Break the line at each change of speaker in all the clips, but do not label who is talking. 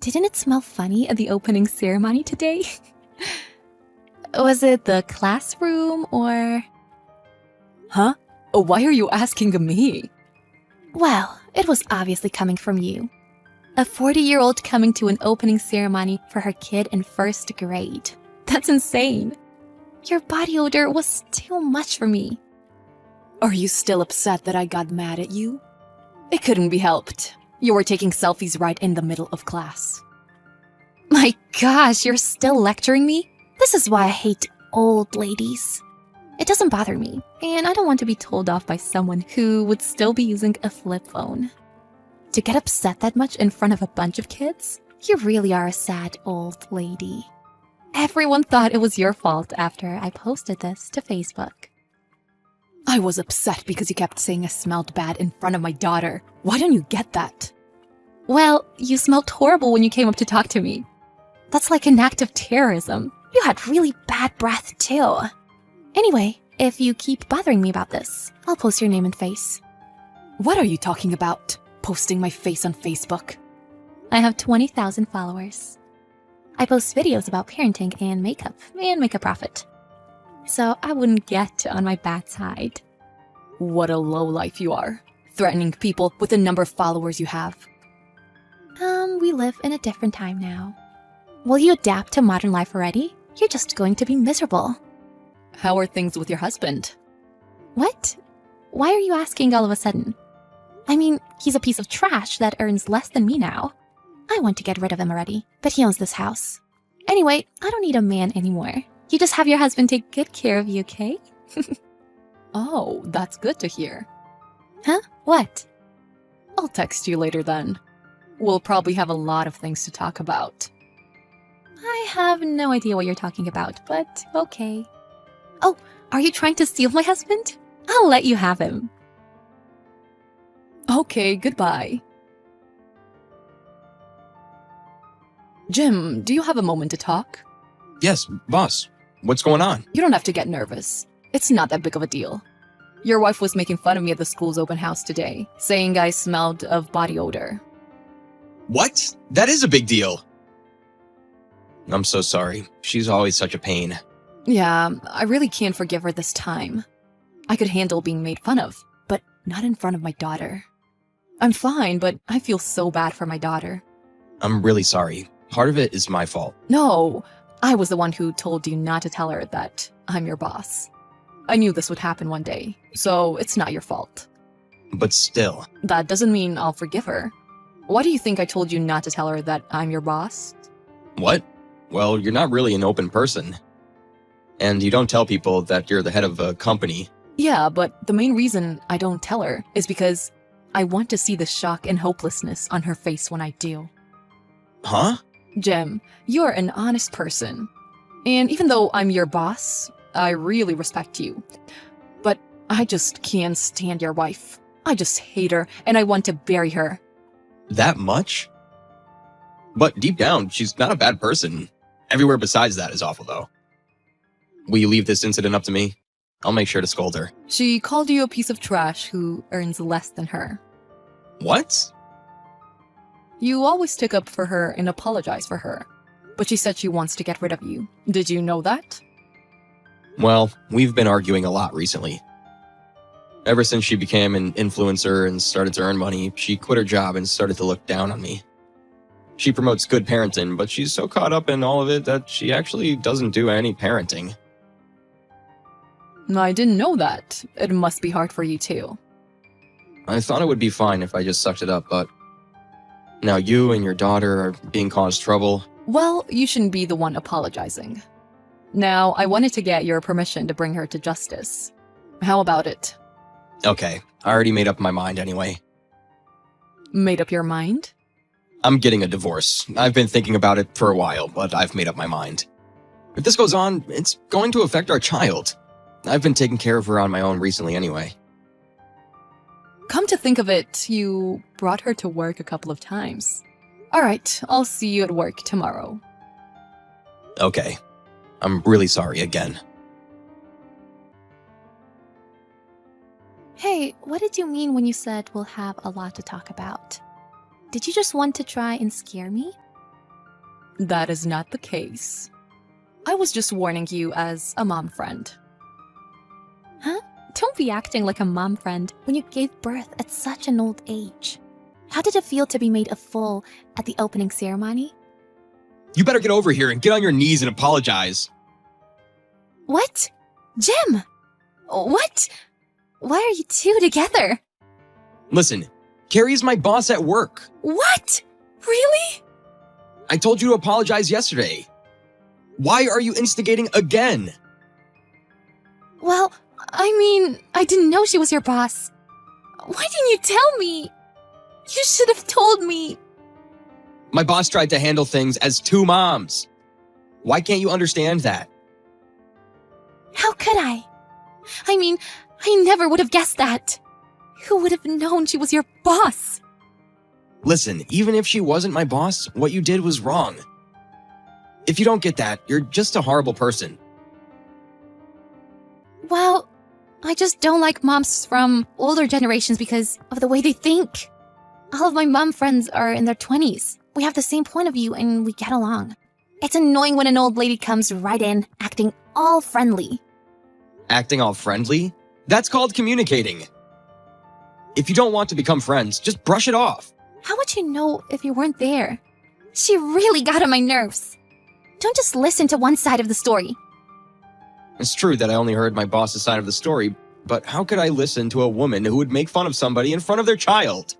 Didn't it smell funny at the opening ceremony today? Was it the classroom or...
Huh? Why are you asking me?
Well, it was obviously coming from you. A 40-year-old coming to an opening ceremony for her kid in first grade. That's insane. Your body odor was too much for me.
Are you still upset that I got mad at you? It couldn't be helped. You were taking selfies right in the middle of class.
My gosh, you're still lecturing me? This is why I hate old ladies. It doesn't bother me, and I don't want to be told off by someone who would still be using a flip phone. To get upset that much in front of a bunch of kids? You really are a sad old lady. Everyone thought it was your fault after I posted this to Facebook.
I was upset because you kept saying I smelled bad in front of my daughter. Why don't you get that?
Well, you smelled horrible when you came up to talk to me. That's like an act of terrorism. You had really bad breath too. Anyway, if you keep bothering me about this, I'll post your name and face.
What are you talking about? Posting my face on Facebook?
I have 20,000 followers. I post videos about parenting and makeup profit. So I wouldn't get on my bad side.
What a lowlife you are. Threatening people with the number of followers you have.
We live in a different time now. Will you adapt to modern life already? You're just going to be miserable.
How are things with your husband?
What? Why are you asking all of a sudden? I mean, he's a piece of trash that earns less than me now. I want to get rid of him already, but he owns this house. Anyway, I don't need a man anymore. You just have your husband take good care of you, okay?
Oh, that's good to hear.
Huh? What?
I'll text you later then. We'll probably have a lot of things to talk about.
I have no idea what you're talking about, but okay. Oh, are you trying to steal my husband? I'll let you have him.
Okay, goodbye. Jim, do you have a moment to talk?
Yes, boss. What's going on?
You don't have to get nervous. It's not that big of a deal. Your wife was making fun of me at the school's open house today, saying I smelled of body odor.
What? That is a big deal. I'm so sorry. She's always such a pain.
Yeah, I really can't forgive her this time. I could handle being made fun of, but not in front of my daughter. I'm fine, but I feel so bad for my daughter.
I'm really sorry. Part of it is my fault.
No, I was the one who told you not to tell her that I'm your boss. I knew this would happen one day, so it's not your fault.
But still.
That doesn't mean I'll forgive her. Why do you think I told you not to tell her that I'm your boss?
What? Well, you're not really an open person. And you don't tell people that you're the head of a company.
Yeah, but the main reason I don't tell her is because I want to see the shock and hopelessness on her face when I do.
Huh?
Jem, you're an honest person. And even though I'm your boss, I really respect you. But I just can't stand your wife. I just hate her, and I want to bury her.
That much? But deep down, she's not a bad person. Everywhere besides that is awful, though. Will you leave this incident up to me? I'll make sure to scold her.
She called you a piece of trash who earns less than her.
What?
You always stick up for her and apologize for her. But she said she wants to get rid of you. Did you know that?
Well, we've been arguing a lot recently. Ever since she became an influencer and started to earn money, she quit her job and started to look down on me. She promotes good parenting, but she's so caught up in all of it that she actually doesn't do any parenting.
I didn't know that. It must be hard for you too.
I thought it would be fine if I just sucked it up, but now you and your daughter are being caused trouble.
Well, you shouldn't be the one apologizing. Now, I wanted to get your permission to bring her to justice. How about it?
Okay, I already made up my mind anyway.
Made up your mind?
I'm getting a divorce. I've been thinking about it for a while, but I've made up my mind. If this goes on, it's going to affect our child. I've been taking care of her on my own recently anyway.
Come to think of it, you brought her to work a couple of times. All right, I'll see you at work tomorrow.
Okay. I'm really sorry again.
Hey, what did you mean when you said we'll have a lot to talk about? Did you just want to try and scare me?
That is not the case. I was just warning you as a mom friend.
Huh? Don't be acting like a mom friend when you gave birth at such an old age. How did it feel to be made a fool at the opening ceremony?
You better get over here and get on your knees and apologize.
What? Jim! What? Why are you two together?
Listen, Carrie's my boss at work.
What? Really?
I told you to apologize yesterday. Why are you instigating again?
Well, I mean, I didn't know she was your boss. Why didn't you tell me? You should have told me.
My boss tried to handle things as two moms. Why can't you understand that?
How could I? I mean, I never would have guessed that. Who would have known she was your boss?
Listen, even if she wasn't my boss, what you did was wrong. If you don't get that, you're just a horrible person.
Well, I just don't like moms from older generations because of the way they think. All of my mom friends are in their 20s. We have the same point of view and we get along. It's annoying when an old lady comes right in, acting all friendly.
Acting all friendly? That's called communicating. If you don't want to become friends, just brush it off.
How would you know if you weren't there? She really got on my nerves. Don't just listen to one side of the story.
It's true that I only heard my boss's side of the story, but how could I listen to a woman who would make fun of somebody in front of their child?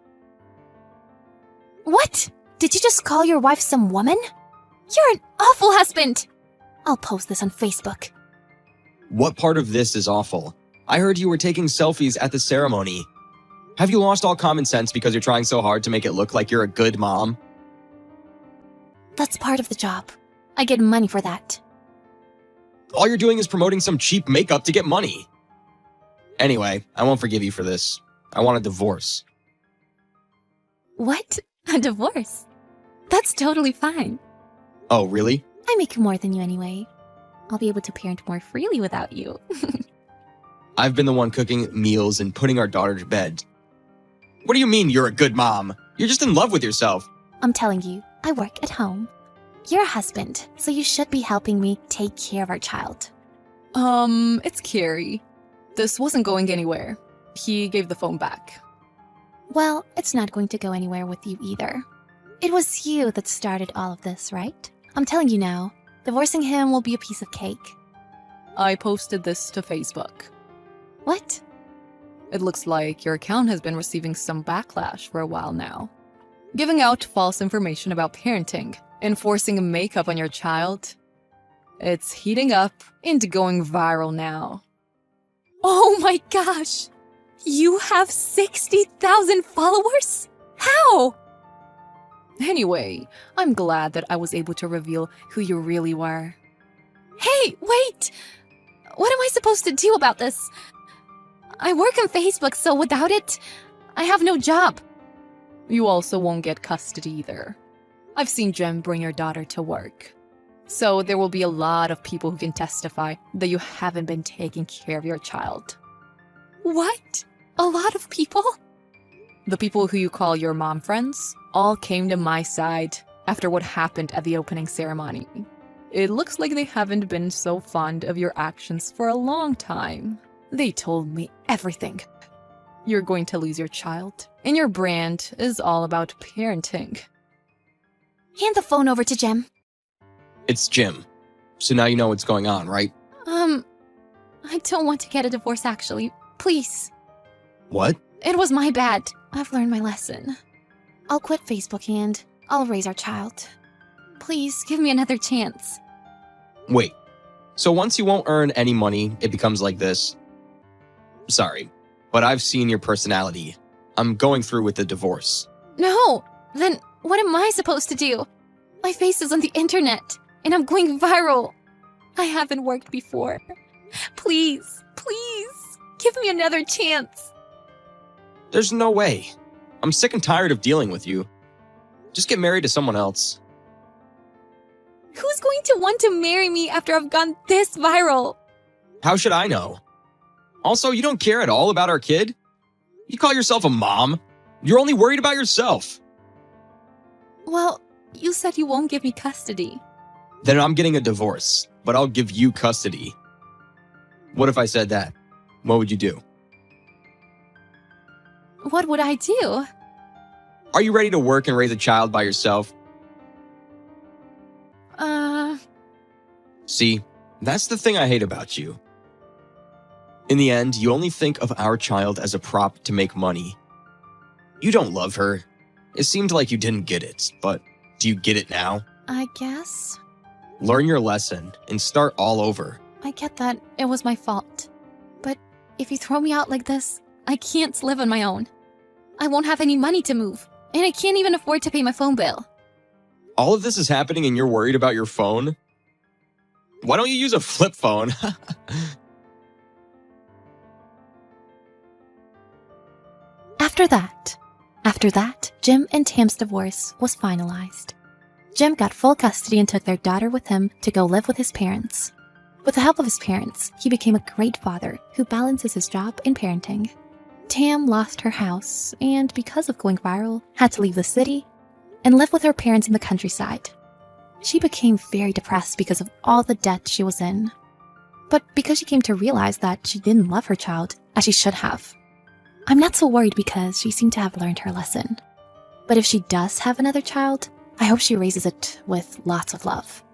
What? Did you just call your wife some woman? You're an awful husband. I'll post this on Facebook.
What part of this is awful? I heard you were taking selfies at the ceremony. Have you lost all common sense because you're trying so hard to make it look like you're a good mom?
That's part of the job. I get money for that.
All you're doing is promoting some cheap makeup to get money. Anyway, I won't forgive you for this. I want a divorce.
What? A divorce? That's totally fine.
Oh, really?
I make more than you anyway. I'll be able to parent more freely without you.
I've been the one cooking meals and putting our daughter to bed. What do you mean you're a good mom? You're just in love with yourself.
I'm telling you, I work at home. You're a husband, so you should be helping me take care of our child.
It's Carrie. This wasn't going anywhere. He gave the phone back.
Well, it's not going to go anywhere with you either. It was you that started all of this, right? I'm telling you now, divorcing him will be a piece of cake.
I posted this to Facebook.
What?
It looks like your account has been receiving some backlash for a while now. Giving out false information about parenting, enforcing makeup on your child. It's heating up and going viral now.
Oh my gosh! You have 60,000 followers? How?
Anyway, I'm glad that I was able to reveal who you really were.
Hey, wait! What am I supposed to do about this? I work on Facebook, so without it, I have no job.
You also won't get custody either. I've seen Jem bring your daughter to work. So there will be a lot of people who can testify that you haven't been taking care of your child.
What? A lot of people?
The people who you call your mom friends all came to my side after what happened at the opening ceremony. It looks like they haven't been so fond of your actions for a long time. They told me everything. You're going to lose your child, and your brand is all about parenting.
Hand the phone over to Jem.
It's Jim. So now you know what's going on, right?
I don't want to get a divorce, actually. Please.
What?
It was my bad. I've learned my lesson. I'll quit Facebook and I'll raise our child. Please, give me another chance.
Wait. So once you won't earn any money, it becomes like this? Sorry, but I've seen your personality. I'm going through with the divorce.
No! Then what am I supposed to do? My face is on the internet, and I'm going viral. I haven't worked before. Please, please, give me another chance.
There's no way. I'm sick and tired of dealing with you. Just get married to someone else.
Who's going to want to marry me after I've gone this viral?
How should I know? Also, you don't care at all about our kid? You call yourself a mom? You're only worried about yourself.
Well, You said you won't give me custody.
Then I'm getting a divorce, but I'll give you custody. What if I said that? What would you do?
What would I do?
Are you ready to work and raise a child by yourself? See, that's the thing I hate about you. In the end, you only think of our child as a prop to make money. You don't love her. It seemed like you didn't get it, but do you get it now?
I guess.
Learn your lesson and start all over.
I get that it was my fault. But if you throw me out like this, I can't live on my own. I won't have any money to move, and I can't even afford to pay my phone bill.
All of this is happening and you're worried about your phone? Why don't you use a flip phone?
After that, Jim and Tam's divorce was finalized. Jim got full custody and took their daughter with him to go live with his parents. With the help of his parents, he became a great father who balances his job and parenting. Tam lost her house and, because of going viral, had to leave the city and live with her parents in the countryside. She became very depressed because of all the debt she was in. But because she came to realize that she didn't love her child as she should have. I'm not so worried because she seemed to have learned her lesson. But if she does have another child, I hope she raises it with lots of love.